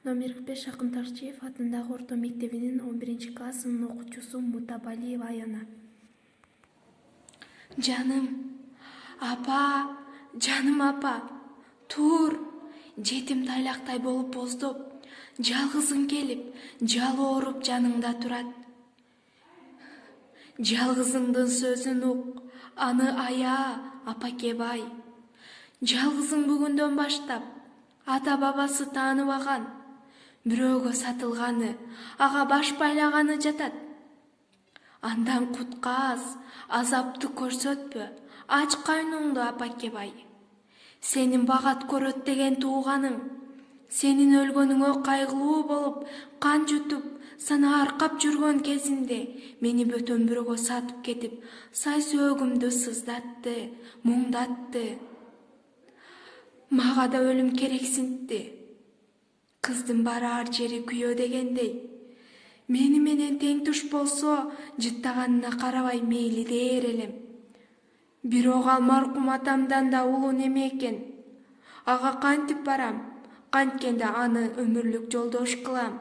Номер 5 Акын Тарчиев атындагы орто мектебинин 11-классынын окуучусу Мутабалиева Аяна. Жаным, апа, тур. Жетим тайлактай болуп боздоп, жалгызың келип, жалы ооруп жаныңда турат. Жалгызыңдын сөзүн ук, аны ая, апакебай. Жалгызың бүгүндөн баштап, ата бабасы тааныбаган, бирөөгө сатылганы, ага баш байлаганы жатат. Андан кутказ, азапты көрсөтпө, ач кайныңды апакебай. Сенин багат көрөт деген тууганың, сенин өлгөнүңө кайгылуу болуп, кан жутуп, сана аркап жүргөн кезинде мени бөтөн бирөөгө сатып кетип, сай сөөгүмдү сыздатты, муңдатты. Мага да өлүм керексинтти. Кыздын барар жери күйөө дегендей. Мени менен тең туш болсо, жыттаганына карабай мейли дээр элем. Бирок ал маркум атамдан да улуу неме экен. Ага кантип барам? Канткенде аны өмүрлүк жолдош кылам.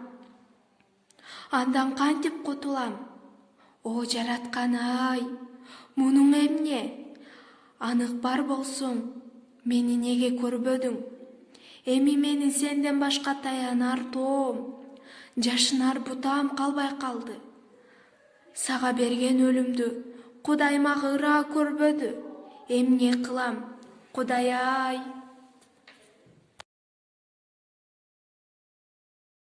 Андан кантип кутулам? О жараткан-ай, мунуң эмне? Анык бар болсоң, мени неге көрбөдүң? Эми менин сенден башка таянар тоом, жашынар бутам калбай калды. Сага берген өлүмдү Кудай мага ыраа көрбөдү. Эмне кылам, Кудай-ай?